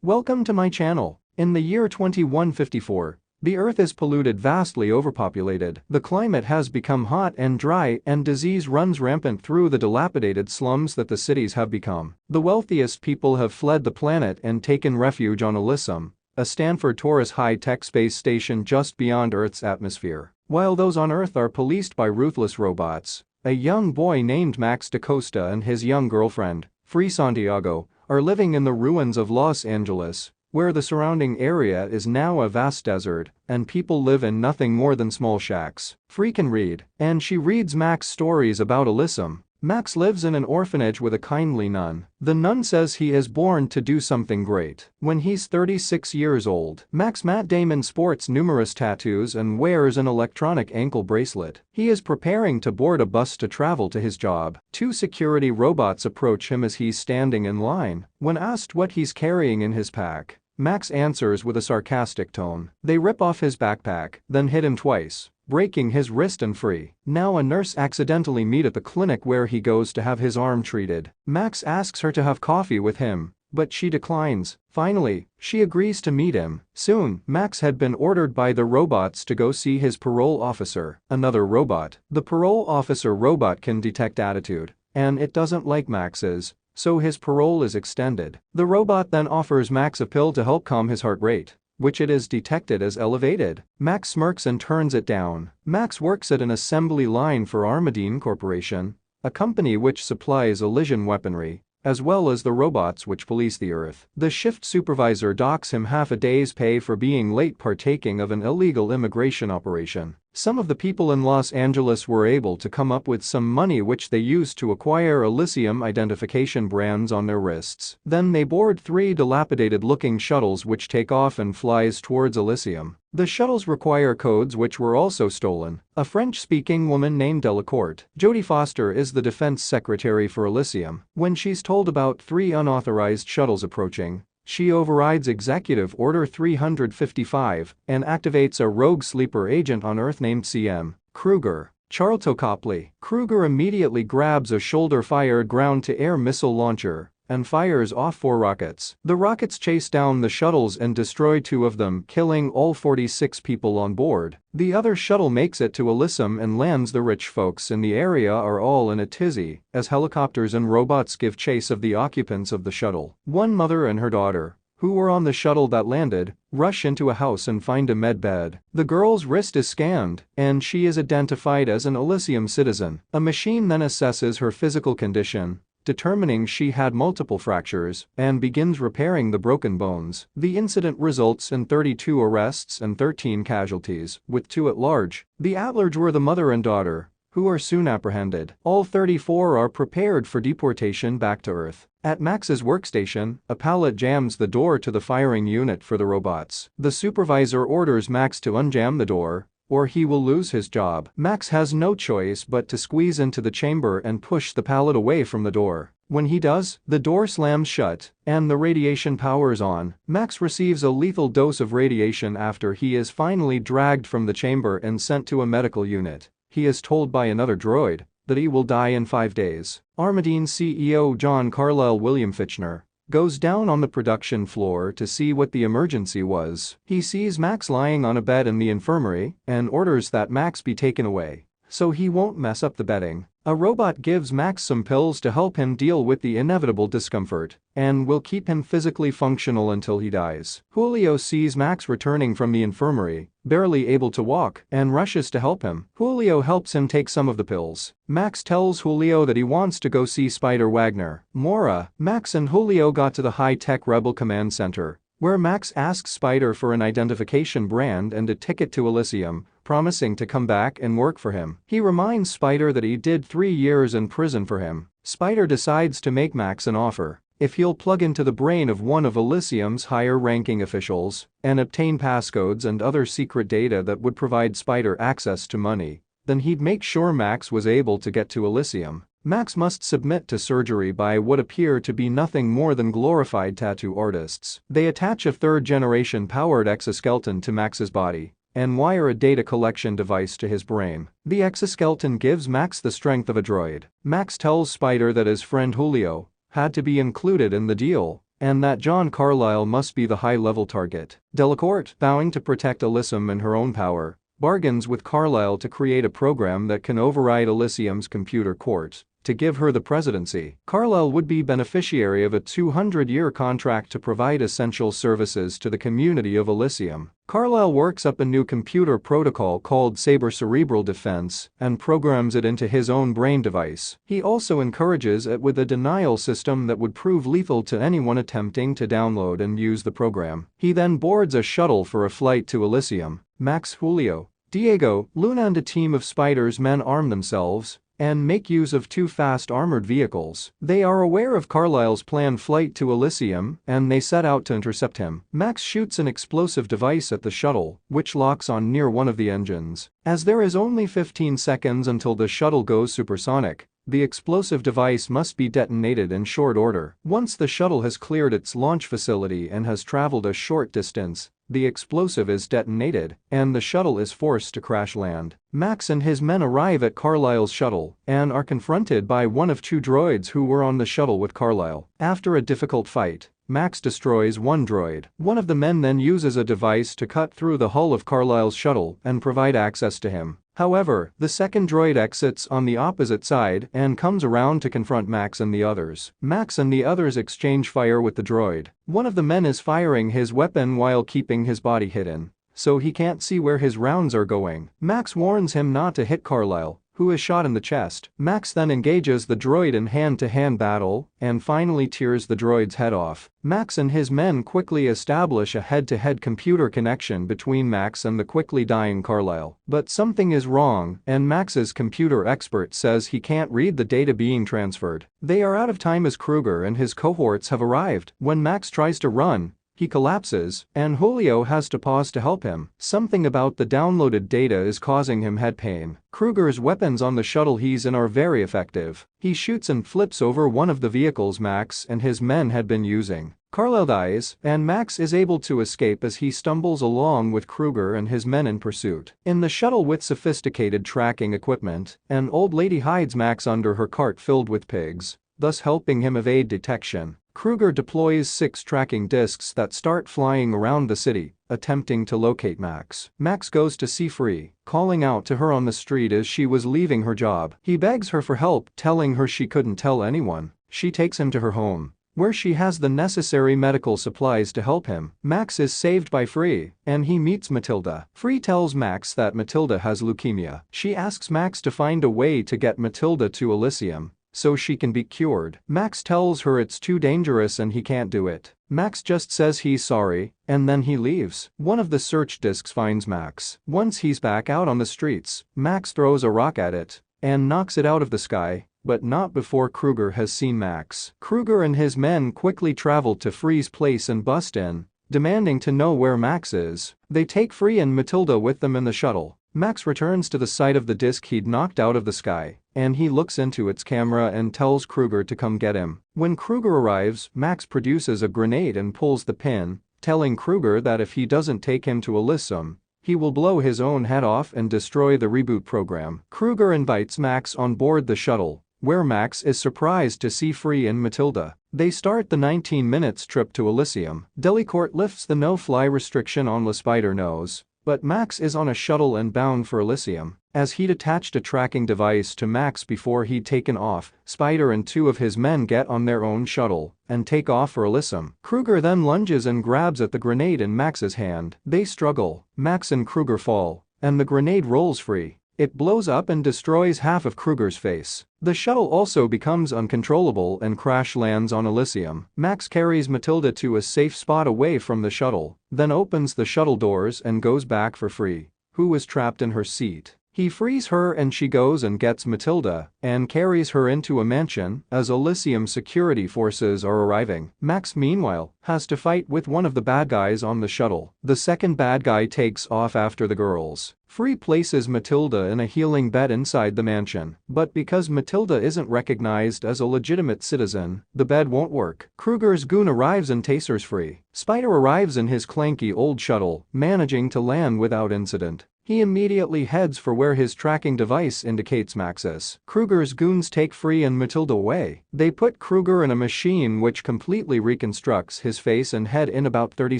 Welcome to my channel. In the year 2154, the Earth is polluted, vastly overpopulated. The climate has become hot and dry, and disease runs rampant through the dilapidated slums that the cities have become. The wealthiest people have fled the planet and taken refuge on Elysium, a Stanford Taurus high-tech space station just beyond Earth's atmosphere. While those on Earth are policed by ruthless robots, a young boy named Max DaCosta and his young girlfriend, Free Santiago, are living in the ruins of Los Angeles, where the surrounding area is now a vast desert, and people live in nothing more than small shacks. Free can read, and she reads Max stories about Elysium. Max lives in an orphanage with a kindly nun. The nun says he is born to do something great. When he's 36 years old, Matt Damon sports numerous tattoos and wears an electronic ankle bracelet. He is preparing to board a bus to travel to his job. Two security robots approach him as he's standing in line. When asked what he's carrying in his pack, Max answers with a sarcastic tone. They rip off his backpack, then hit him twice, breaking his wrist, and Free, now a nurse, accidentally meet at the clinic where he goes to have his arm treated. Max asks her to have coffee with him, but she declines. Finally, she agrees to meet him. Soon, Max had been ordered by the robots to go see his parole officer, another robot. The parole officer robot can detect attitude, and it doesn't like Max's, so his parole is extended. The robot then offers Max a pill to help calm his heart rate, which it is detected as elevated. Max smirks and turns it down. Max works at an assembly line for Armadine Corporation, a company which supplies Elysium weaponry, as well as the robots which police the Earth. The shift supervisor docks him half a day's pay for being late partaking of an illegal immigration operation. Some of the people in Los Angeles were able to come up with some money which they used to acquire Elysium identification brands on their wrists. Then they board three dilapidated-looking shuttles which take off and flies towards Elysium. The shuttles require codes which were also stolen. A French-speaking woman named Delacourt, Jodie Foster, is the defense secretary for Elysium. When she's told about three unauthorized shuttles approaching, she overrides Executive Order 355 and activates a rogue sleeper agent on Earth named C.M. Kruger. Charlton Copley. Kruger immediately grabs a shoulder-fired ground-to-air missile launcher and fires off 4 rockets. The rockets chase down the shuttles and destroy 2 of them, killing all 46 people on board. The other shuttle makes it to Elysium and lands. The rich folks in the area are all in a tizzy as helicopters and robots give chase of the occupants of the shuttle. One mother and her daughter, who were on the shuttle that landed, rush into a house and find a med bed. The girl's wrist is scanned, and she is identified as an Elysium citizen. A machine then assesses her physical condition, determining she had multiple fractures, and begins repairing the broken bones. The incident results in 32 arrests and 13 casualties, with 2 at large. The at-large were the mother and daughter, who are soon apprehended. All 34 are prepared for deportation back to Earth. At Max's workstation, a pallet jams the door to the firing unit for the robots. The supervisor orders Max to unjam the door, or he will lose his job. Max has no choice but to squeeze into the chamber and push the pallet away from the door. When he does, the door slams shut, and the radiation powers on. Max receives a lethal dose of radiation after he is finally dragged from the chamber and sent to a medical unit. He is told by another droid that he will die in 5 days. Armadine CEO John Carlisle William Fitchner goes down on the production floor to see what the emergency was. He sees Max lying on a bed in the infirmary and orders that Max be taken away so he won't mess up the bedding. A robot gives Max some pills to help him deal with the inevitable discomfort and will keep him physically functional until he dies. Julio sees Max returning from the infirmary, barely able to walk, and rushes to help him. Julio helps him take some of the pills. Max tells Julio that he wants to go see Spider Wagner. Mora. Max and Julio got to the high-tech Rebel Command Center, where Max asks Spider for an identification brand and a ticket to Elysium, promising to come back and work for him. He reminds Spider that he did 3 years in prison for him. Spider decides to make Max an offer. If he'll plug into the brain of one of Elysium's higher-ranking officials and obtain passcodes and other secret data that would provide Spider access to money, then he'd make sure Max was able to get to Elysium. Max must submit to surgery by what appear to be nothing more than glorified tattoo artists. They attach a 3rd-generation powered exoskeleton to Max's body and wire a data collection device to his brain. The exoskeleton gives Max the strength of a droid. Max tells Spider that his friend Julio had to be included in the deal, and that John Carlyle must be the high-level target. Delacourt, vowing to protect Elysium in her own power, bargains with Carlyle to create a program that can override Elysium's computer court to give her the presidency. Carlyle would be beneficiary of a 200-year contract to provide essential services to the community of Elysium. Carlyle works up a new computer protocol called Saber Cerebral Defense and programs it into his own brain device. He also encourages it with a denial system that would prove lethal to anyone attempting to download and use the program. He then boards a shuttle for a flight to Elysium. Max, Julio, Diego, Luna and a team of Spider's men arm themselves and make use of two fast armored vehicles. They are aware of Carlyle's planned flight to Elysium and they set out to intercept him. Max shoots an explosive device at the shuttle, which locks on near one of the engines. As there is only 15 seconds until the shuttle goes supersonic, the explosive device must be detonated in short order. Once the shuttle has cleared its launch facility and has traveled a short distance, the explosive is detonated, and the shuttle is forced to crash land. Max and his men arrive at Carlyle's shuttle and are confronted by one of two droids who were on the shuttle with Carlyle. After a difficult fight, Max destroys one droid. One of the men then uses a device to cut through the hull of Carlyle's shuttle and provide access to him. However, the second droid exits on the opposite side and comes around to confront Max and the others. Max and the others exchange fire with the droid. One of the men is firing his weapon while keeping his body hidden, so he can't see where his rounds are going. Max warns him not to hit Carlyle, who is shot in the chest. Max then engages the droid in hand-to-hand battle and finally tears the droid's head off. Max and his men quickly establish a head-to-head computer connection between Max and the quickly dying Carlyle. But something is wrong, and Max's computer expert says he can't read the data being transferred. They are out of time as Kruger and his cohorts have arrived. When Max tries to run, he collapses, and Julio has to pause to help him. Something about the downloaded data is causing him head pain. Kruger's weapons on the shuttle he's in are very effective. He shoots and flips over one of the vehicles Max and his men had been using. Carlyle dies, and Max is able to escape as he stumbles along with Kruger and his men in pursuit. In the shuttle with sophisticated tracking equipment, an old lady hides Max under her cart filled with pigs, thus helping him evade detection. Kruger deploys 6 tracking discs that start flying around the city, attempting to locate Max. Max goes to see Free, calling out to her on the street as she was leaving her job. He begs her for help, telling her she couldn't tell anyone. She takes him to her home, where she has the necessary medical supplies to help him. Max is saved by Free, and he meets Matilda. Free tells Max that Matilda has leukemia. She asks Max to find a way to get Matilda to Elysium so she can be cured. Max tells her it's too dangerous and he can't do it. Max just says he's sorry, and then he leaves. One of the search discs finds Max. Once he's back out on the streets, Max throws a rock at it and knocks it out of the sky, but not before Kruger has seen Max. Kruger and his men quickly travel to Free's place and bust in, demanding to know where Max is. They take Free and Matilda with them in the shuttle. Max returns to the site of the disc he'd knocked out of the sky, and he looks into its camera and tells Kruger to come get him. When Kruger arrives, Max produces a grenade and pulls the pin, telling Kruger that if he doesn't take him to Elysium, he will blow his own head off and destroy the reboot program. Kruger invites Max on board the shuttle, where Max is surprised to see Free and Matilda. They start the 19 minutes trip to Elysium. Delacourt lifts the no-fly restriction on Le Spider knows, but Max is on a shuttle and bound for Elysium. As he'd attached a tracking device to Max before he'd taken off, Spider and 2 of his men get on their own shuttle and take off for Elysium. Kruger then lunges and grabs at the grenade in Max's hand. They struggle. Max and Kruger fall, and the grenade rolls free. It blows up and destroys half of Kruger's face. The shuttle also becomes uncontrollable and crash lands on Elysium. Max carries Matilda to a safe spot away from the shuttle, then opens the shuttle doors and goes back for Free, who was trapped in her seat. He frees her and she goes and gets Matilda and carries her into a mansion as Elysium security forces are arriving. Max, meanwhile, has to fight with one of the bad guys on the shuttle. The second bad guy takes off after the girls. Free places Matilda in a healing bed inside the mansion, but because Matilda isn't recognized as a legitimate citizen, the bed won't work. Kruger's goon arrives and tasers Free. Spider arrives in his clanky old shuttle, managing to land without incident. He immediately heads for where his tracking device indicates Max is. Kruger's goons take Free and Matilda away. They put Kruger in a machine which completely reconstructs his face and head in about 30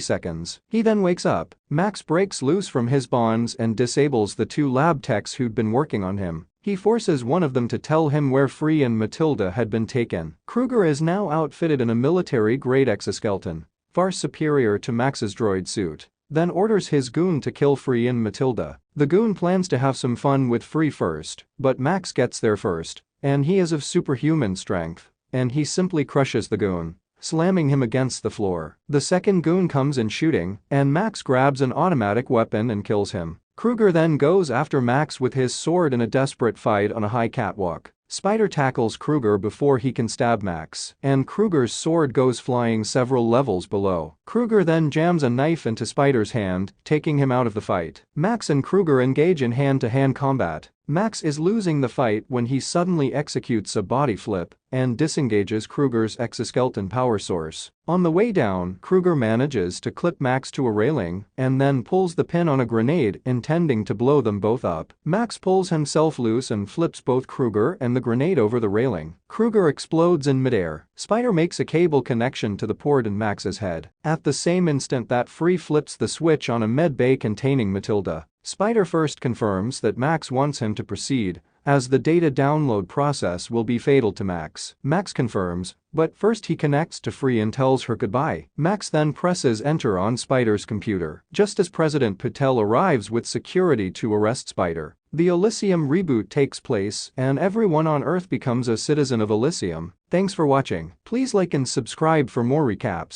seconds. He then wakes up. Max breaks loose from his bonds and disables the two lab techs who'd been working on him. He forces one of them to tell him where Free and Matilda had been taken. Kruger is now outfitted in a military-grade exoskeleton, far superior to Max's droid suit, then orders his goon to kill Free and Matilda. The goon plans to have some fun with Free first, but Max gets there first, and he is of superhuman strength, and he simply crushes the goon, slamming him against the floor. The second goon comes in shooting, and Max grabs an automatic weapon and kills him. Kruger then goes after Max with his sword in a desperate fight on a high catwalk. Spider tackles Kruger before he can stab Max, and Kruger's sword goes flying several levels below. Kruger then jams a knife into Spider's hand, taking him out of the fight. Max and Kruger engage in hand-to-hand combat. Max is losing the fight when he suddenly executes a body flip and disengages Kruger's exoskeleton power source. On the way down, Kruger manages to clip Max to a railing and then pulls the pin on a grenade, intending to blow them both up. Max pulls himself loose and flips both Kruger and the grenade over the railing. Kruger explodes in midair. Spider makes a cable connection to the port in Max's head. At the same instant that Free flips the switch on a med bay containing Matilda. Spider first confirms that Max wants him to proceed, as the data download process will be fatal to Max. Max confirms, but first he connects to Free and tells her goodbye. Max then presses enter on Spider's computer. Just as President Patel arrives with security to arrest Spider, the Elysium reboot takes place and everyone on Earth becomes a citizen of Elysium. Thanks for watching. Please like and subscribe for more recaps.